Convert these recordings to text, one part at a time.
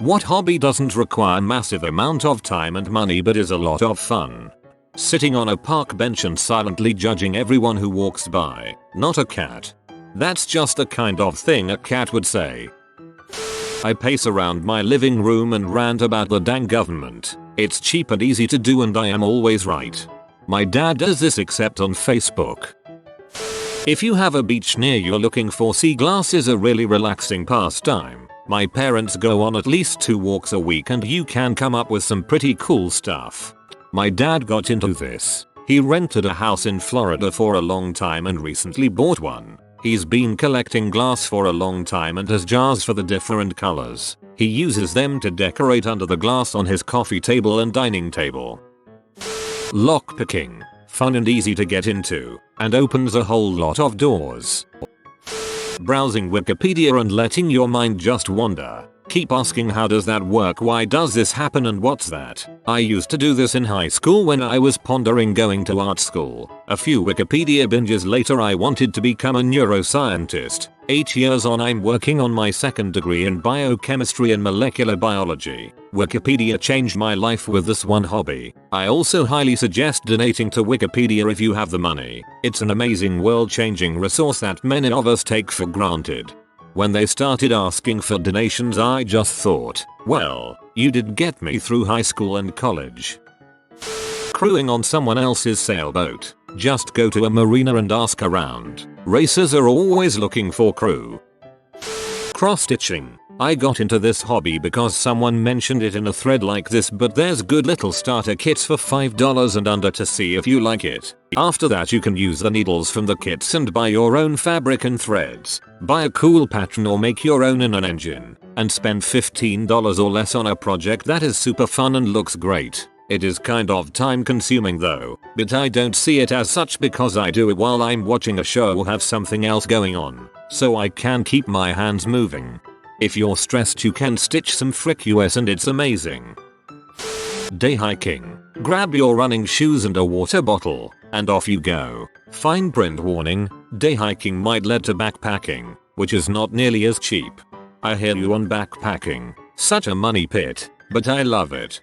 What hobby doesn't require massive amount of time and money but is a lot of fun? Sitting on a park bench and silently judging everyone who walks by. Not a cat. That's just the kind of thing a cat would say. I pace around my living room and rant about the dang government. It's cheap and easy to do and I am always right. My dad does this except on Facebook. If you have a beach near you looking for sea glass is a really relaxing pastime. My parents go on at least 2 walks a week and you can come up with some pretty cool stuff. My dad got into this. He rented a house in Florida for a long time and recently bought one. He's been collecting glass for a long time and has jars for the different colors. He uses them to decorate under the glass on his coffee table and dining table. Lockpicking. Fun and easy to get into, and opens a whole lot of doors. Browsing Wikipedia and letting your mind just wander. Keep asking how does that work, why does this happen and what's that? I used to do this in high school when I was pondering going to art school. A few Wikipedia binges later I wanted to become a neuroscientist. 8 years on I'm working on my 2nd degree in biochemistry and molecular biology. Wikipedia changed my life with this one hobby. I also highly suggest donating to Wikipedia if you have the money. It's an amazing world-changing resource that many of us take for granted. When they started asking for donations I just thought, well, you did get me through high school and college. Crewing on someone else's sailboat. Just go to a marina and ask around. Racers are always looking for crew. Cross-stitching. I got into this hobby because someone mentioned it in a thread like this, but there's good little starter kits for $5 and under to see if you like it. After that you can use the needles from the kits and buy your own fabric and threads. Buy a cool pattern or make your own in an engine. And spend $15 or less on a project that is super fun and looks great. It is kind of time consuming though, but I don't see it as such because I do it while I'm watching a show or have something else going on, so I can keep my hands moving. If you're stressed you can stitch some frick US and it's amazing. Day hiking. Grab your running shoes and a water bottle, and off you go. Fine print warning, day hiking might lead to backpacking, which is not nearly as cheap. I hear you on backpacking. Such a money pit, but I love it.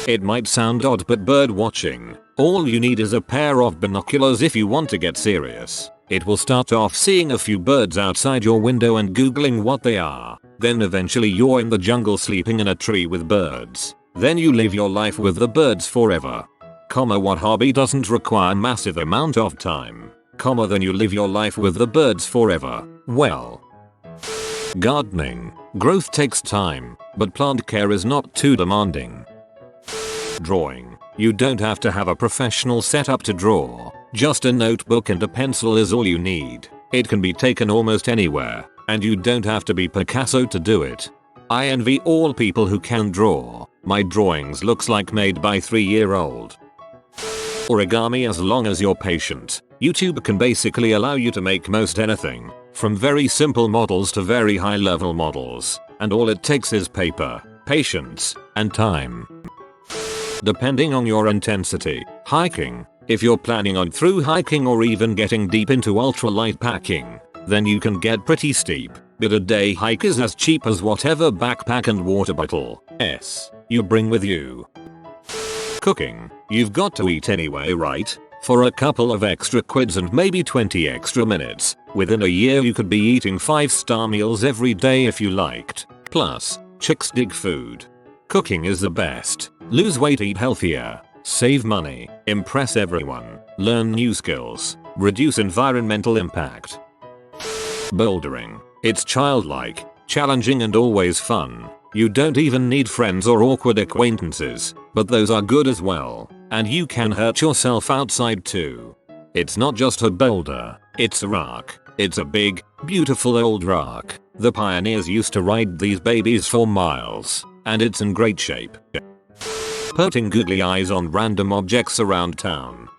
It might sound odd but bird watching. All you need is a pair of binoculars if you want to get serious. It will start off seeing a few birds outside your window and googling what they are. Then eventually you're in the jungle sleeping in a tree with birds. Then you live your life with the birds forever. What hobby doesn't require massive amount of time? Then you live your life with the birds forever. Well. Gardening. Growth takes time, but plant care is not too demanding. Drawing. You don't have to have a professional setup to draw. Just a notebook and a pencil is all you need. It can be taken almost anywhere, and you don't have to be Picasso to do it. I envy all people who can draw. My drawings looks like made by 3-year-old. Origami. As long as you're patient, YouTube can basically allow you to make most anything, from very simple models to very high level models, and all it takes is paper, patience, and time. Depending on your intensity. Hiking. If you're planning on through hiking or even getting deep into ultralight packing, then you can get pretty steep, but a day hike is as cheap as whatever backpack and water bottle you bring with you. Cooking. You've got to eat anyway, right? For a couple of extra quids and maybe 20 extra minutes, within a year you could be eating 5-star meals every day if you liked. Plus, chicks dig food. Cooking is the best. Lose weight, eat healthier, save money, impress everyone, learn new skills, reduce environmental impact. Bouldering. It's childlike, challenging and always fun. You don't even need friends or awkward acquaintances, but those are good as well, and you can hurt yourself outside too. It's not just a boulder, it's a rock. It's a big, beautiful old rock. The pioneers used to ride these babies for miles, and it's in great shape. Putting googly eyes on random objects around town.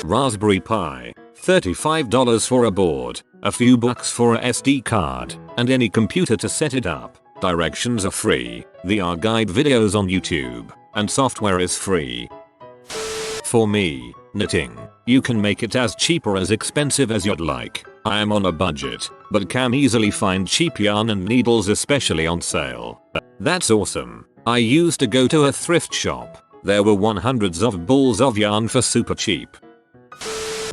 Raspberry Pi. $35 for a board, a few bucks for a SD card, and any computer to set it up. Directions are free, there are guide videos on YouTube, and software is free. For me, knitting. You can make it as cheap or as expensive as you'd like. I am on a budget, but can easily find cheap yarn and needles, especially on sale. That's awesome. I used to go to a thrift shop. There were hundreds of balls of yarn for super cheap.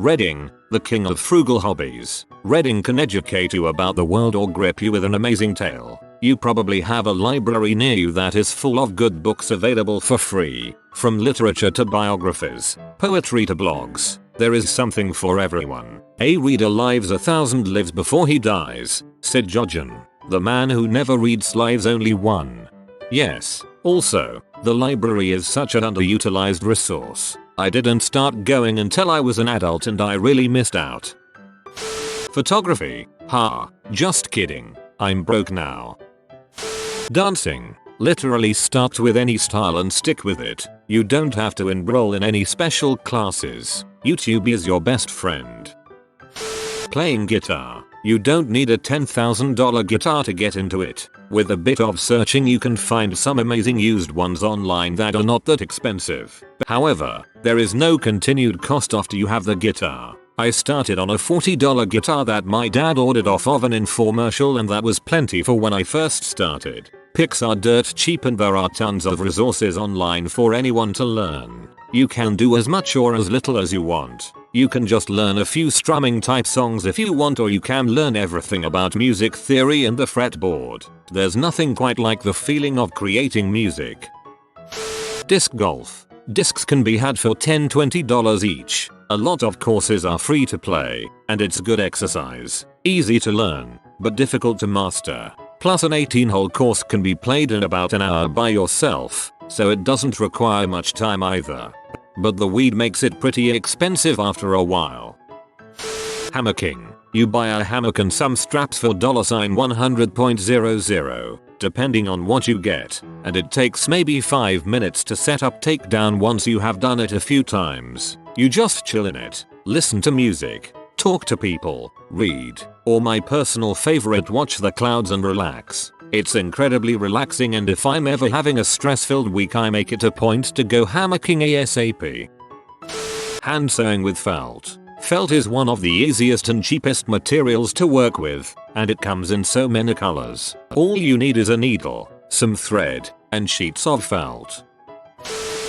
Reading, the king of frugal hobbies. Reading can educate you about the world or grip you with an amazing tale. You probably have a library near you that is full of good books available for free. From literature to biographies, poetry to blogs, there is something for everyone. A reader lives 1,000 lives before he dies, said Jojen. The man who never reads lives only one. Yes, also, the library is such an underutilized resource. I didn't start going until I was an adult and I really missed out. Photography? Just kidding. I'm broke now. Dancing. Literally start with any style and stick with it. You don't have to enroll in any special classes. YouTube is your best friend. Playing guitar. You don't need a $10,000 guitar to get into it. With a bit of searching you can find some amazing used ones online that are not that expensive. However, there is no continued cost after you have the guitar. I started on a $40 guitar that my dad ordered off of an infomercial, and that was plenty for when I first started. Picks are dirt cheap and there are tons of resources online for anyone to learn. You can do as much or as little as you want. You can just learn a few strumming type songs if you want, or you can learn everything about music theory and the fretboard. There's nothing quite like the feeling of creating music. Disc golf. Discs can be had for $10-20 each. A lot of courses are free to play, and it's good exercise. Easy to learn, but difficult to master. Plus an 18-hole course can be played in about an hour by yourself, so it doesn't require much time either. But the weed makes it pretty expensive after a while. Hammocking. You buy a hammock and some straps for $100.00, depending on what you get, and it takes maybe 5 minutes to set up takedown. Once you have done it a few times, you just chill in it, listen to music, talk to people, read, or my personal favorite, watch the clouds and relax. It's incredibly relaxing, and if I'm ever having a stress-filled week I make it a point to go hammocking ASAP. Hand sewing with felt. Felt is one of the easiest and cheapest materials to work with, and it comes in so many colors. All you need is a needle, some thread, and sheets of felt.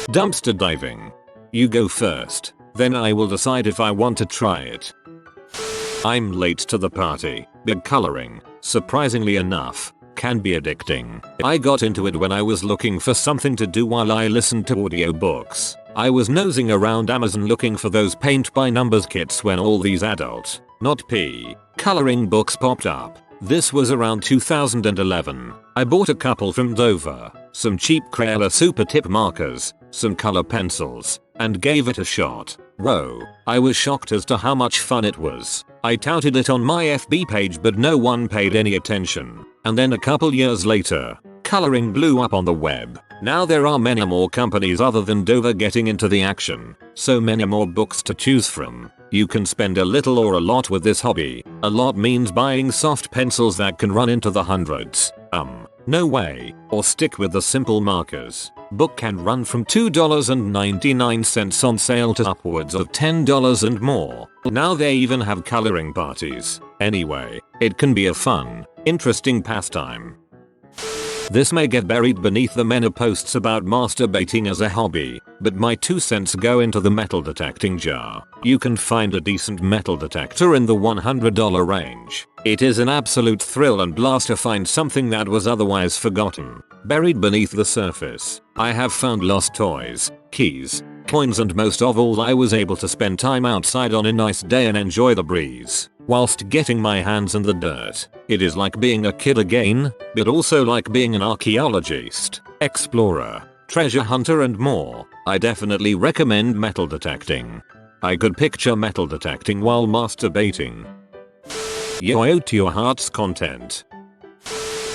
Dumpster diving. You go first, then I will decide if I want to try it. I'm late to the party, but coloring, surprisingly enough, can be addicting. I got into it when I was looking for something to do while I listened to audiobooks. I was nosing around Amazon looking for those paint by numbers kits when all these adult, not coloring books popped up. This was around 2011. I bought a couple from Dover, some cheap Crayola super tip markers, some color pencils, and gave it a shot. I was shocked as to how much fun it was. I touted it on my FB page, but no one paid any attention. And then a couple years later, coloring blew up on the web. Now there are many more companies other than Dover getting into the action. So many more books to choose from. You can spend a little or a lot with this hobby. A lot means buying soft pencils that can run into the hundreds. No way. Or stick with the simple markers. Book can run from $2.99 on sale to upwards of $10 and more. Now they even have coloring parties. Anyway, it can be a fun, interesting pastime. This may get buried beneath the many posts about masturbating as a hobby, but my 2 cents go into the metal detecting jar. You can find a decent metal detector in the $100 range. It is an absolute thrill and blast to find something that was otherwise forgotten, buried beneath the surface. I have found lost toys, keys, coins, and most of all I was able to spend time outside on a nice day and enjoy the breeze, whilst getting my hands in the dirt. It is like being a kid again, but also like being an archaeologist, explorer, treasure hunter, and more. I definitely recommend metal detecting. I could picture metal detecting while masturbating. Yo to your heart's content.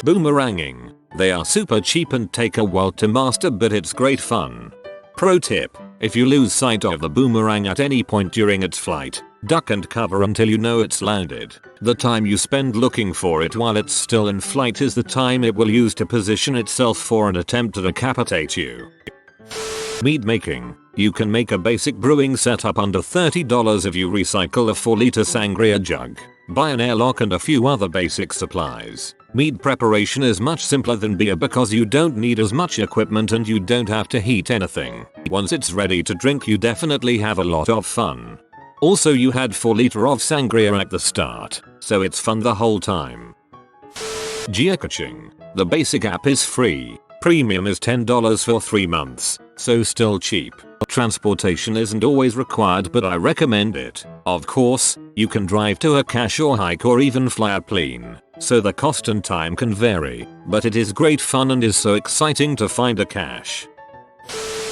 Boomeranging. They are super cheap and take a while to master, but it's great fun. Pro tip: if you lose sight of the boomerang at any point during its flight, duck and cover until you know it's landed. The time you spend looking for it while it's still in flight is the time it will use to position itself for an attempt to decapitate you. Meat making. You can make a basic brewing setup under $30 if you recycle a 4-liter sangria jug, buy an airlock and a few other basic supplies. Mead preparation is much simpler than beer because you don't need as much equipment and you don't have to heat anything. Once it's ready to drink, you definitely have a lot of fun. Also, you had 4-liter of sangria at the start, so it's fun the whole time. Geocaching. The basic app is free. Premium is $10 for 3 months, so still cheap. Transportation isn't always required, but I recommend it. Of course, you can drive to a cache or hike or even fly a plane, so the cost and time can vary, but it is great fun and is so exciting to find a cache.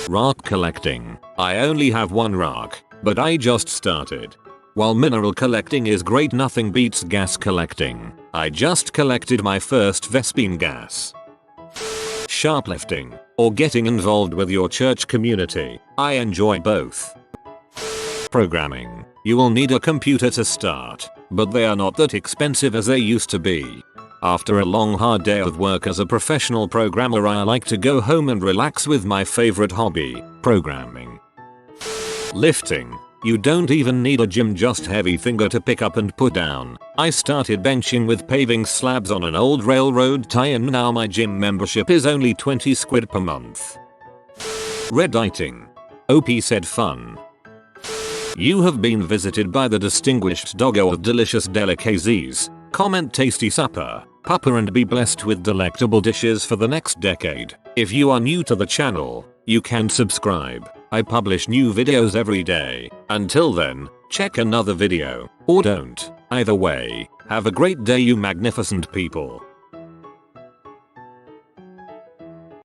Rock collecting. I only have one rock, but I just started. While mineral collecting is great, nothing beats gas collecting. I just collected my first Vespine gas. Shoplifting, or getting involved with your church community. I enjoy both. Programming. You will need a computer to start, but they are not that expensive as they used to be. After a long hard day of work as a professional programmer, I like to go home and relax with my favorite hobby, programming. Lifting. You don't even need a gym, just heavy finger to pick up and put down. I started benching with paving slabs on an old railroad tie, and now my gym membership is only 20 squid per month. Redditing. OP said fun. You have been visited by the distinguished doggo of delicious delicacies. Comment tasty supper, pupper, and be blessed with delectable dishes for the next decade. If you are new to the channel, you can subscribe. I publish new videos every day. Until then, check another video, or don't. Either way, have a great day, you magnificent people.